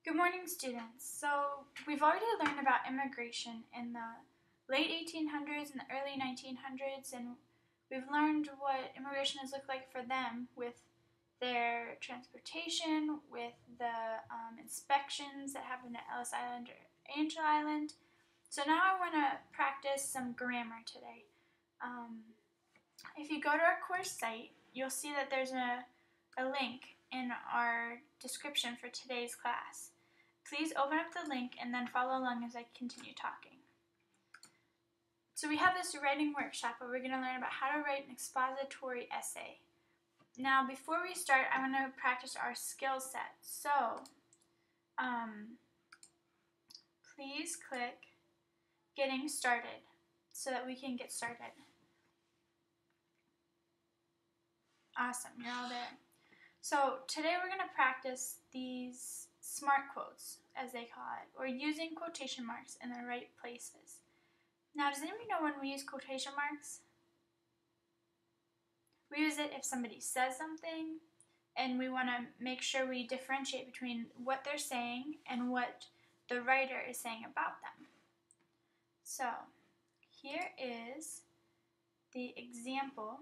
Good morning, students. So we've already learned about immigration in the late 1800s and the early 1900s, and we've learned what immigration has looked like for them with their transportation, with the inspections that happened at Ellis Island or Angel Island. So now I want to practice some grammar today. If you go to our course site, you'll see that there's a link in our description for today's class. Please open up the link and then follow along as I continue talking. So we have this writing workshop where we're going to learn about how to write an expository essay. Now before we start, I want to practice our skill set. So please click Getting Started so that we can get started. Awesome, you're all there. So today we're going to practice these SMART quotes, as they call it, or using quotation marks in the right places. Now, does anybody know when we use quotation marks? We use it if somebody says something and we want to make sure we differentiate between what they're saying and what the writer is saying about them. So, here is the example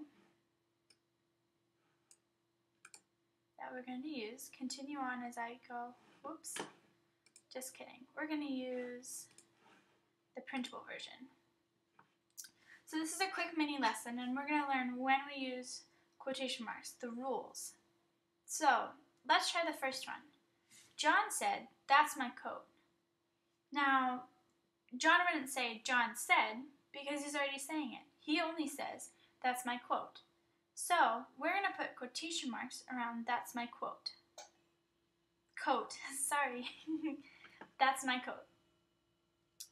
that we're going to use. Continue on as I go. Whoops. Just kidding. We're going to use the printable version. So this is a quick mini lesson, and we're going to learn when we use quotation marks, the rules. So let's try the first one. John said, "That's my coat." Now, John wouldn't say John said because he's already saying it. He only says, "That's my quote." So we're going to put quotation marks around "that's my quote." Sorry. That's my coat.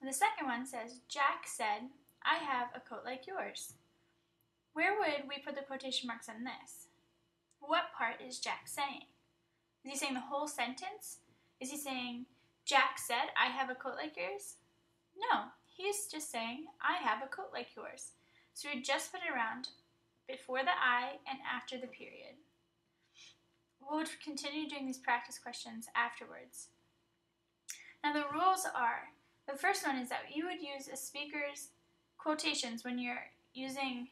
The second one says, "Jack said, I have a coat like yours." Where would we put the quotation marks on this? What part is Jack saying? Is he saying the whole sentence? Is he saying, "Jack said, I have a coat like yours"? No, he's just saying, "I have a coat like yours." So we just put it around before the I and after the period. We'll continue doing these practice questions afterwards. Now the rules are, the first one is that you would use a speaker's quotations when you're using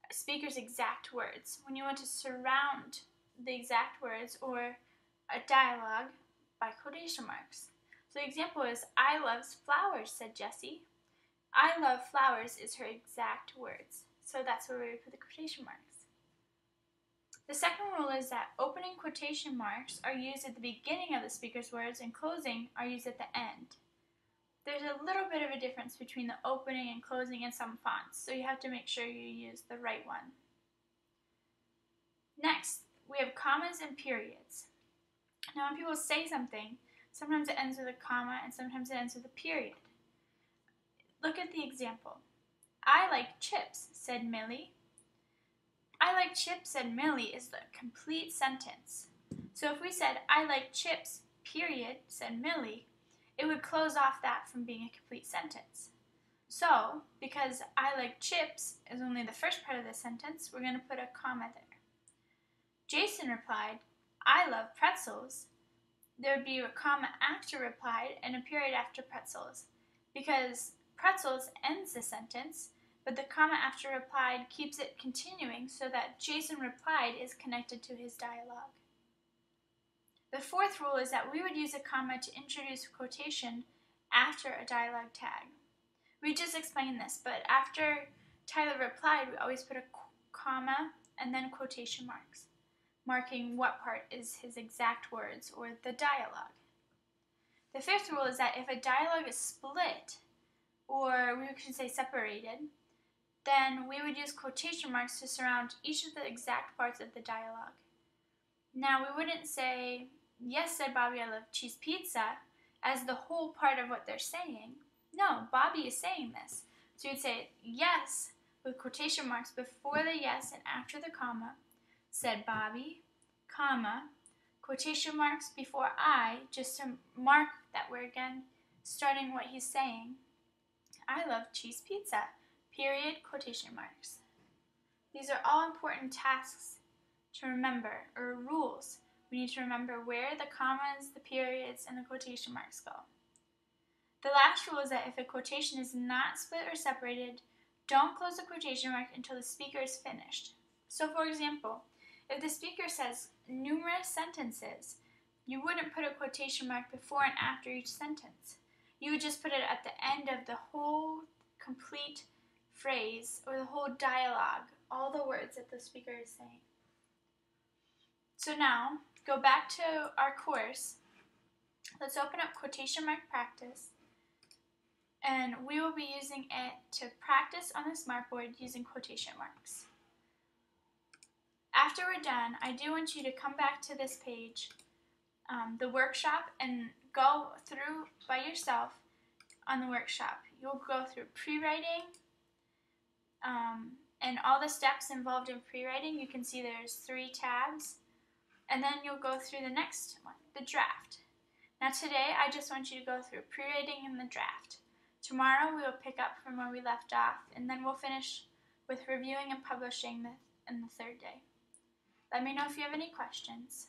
a speaker's exact words. When you want to surround the exact words or a dialogue by quotation marks. So the example is, "I loves flowers," said Jessie. "I love flowers" is her exact words. So that's where we would put the quotation marks. The second rule is that opening quotation marks are used at the beginning of the speaker's words and closing are used at the end. There's a little bit of a difference between the opening and closing in some fonts, so you have to make sure you use the right one. Next, we have commas and periods. Now when people say something, sometimes it ends with a comma and sometimes it ends with a period. Look at the example. "I like chips," said Millie. "I like chips," said Millie is the complete sentence. So if we said, "I like chips, period," said Millie, it would close off that from being a complete sentence. So, because "I like chips" is only the first part of the sentence, we're going to put a comma there. Jason replied, "I love pretzels." There would be a comma after replied and a period after pretzels, because pretzels ends the sentence, but the comma after replied keeps it continuing so that Jason replied is connected to his dialogue. The fourth rule is that we would use a comma to introduce quotation after a dialogue tag. We just explained this, but after Tyler replied, we always put a comma and then quotation marks, marking what part is his exact words or the dialogue. The fifth rule is that if a dialogue is split, or we could say separated, then we would use quotation marks to surround each of the exact parts of the dialogue. Now, we wouldn't say, "Yes, said Bobby, I love cheese pizza," as the whole part of what they're saying. No, Bobby is saying this. So you'd say, "Yes," with quotation marks before the yes and after the comma, "said Bobby," comma, quotation marks before I, just to mark that we're again starting what he's saying. "I love cheese pizza," period, quotation marks. These are all important tasks to remember, or rules, We need to remember where the commas, the periods, and the quotation marks go. The last rule is that if a quotation is not split or separated, don't close the quotation mark until the speaker is finished. So for example, if the speaker says numerous sentences, you wouldn't put a quotation mark before and after each sentence. You would just put it at the end of the whole complete phrase or the whole dialogue, all the words that the speaker is saying. So now, go back to our course. Let's open up quotation mark practice, and we will be using it to practice on the smartboard using quotation marks. After we're done, I do want you to come back to this page, the workshop, and go through by yourself on the workshop. You'll go through pre-writing and all the steps involved in pre-writing. You can see there's 3 tabs. And then you'll go through the next one, the draft. Now today, I just want you to go through pre-writing and the draft. Tomorrow, we will pick up from where we left off, and then we'll finish with reviewing and publishing in the 3rd day. Let me know if you have any questions.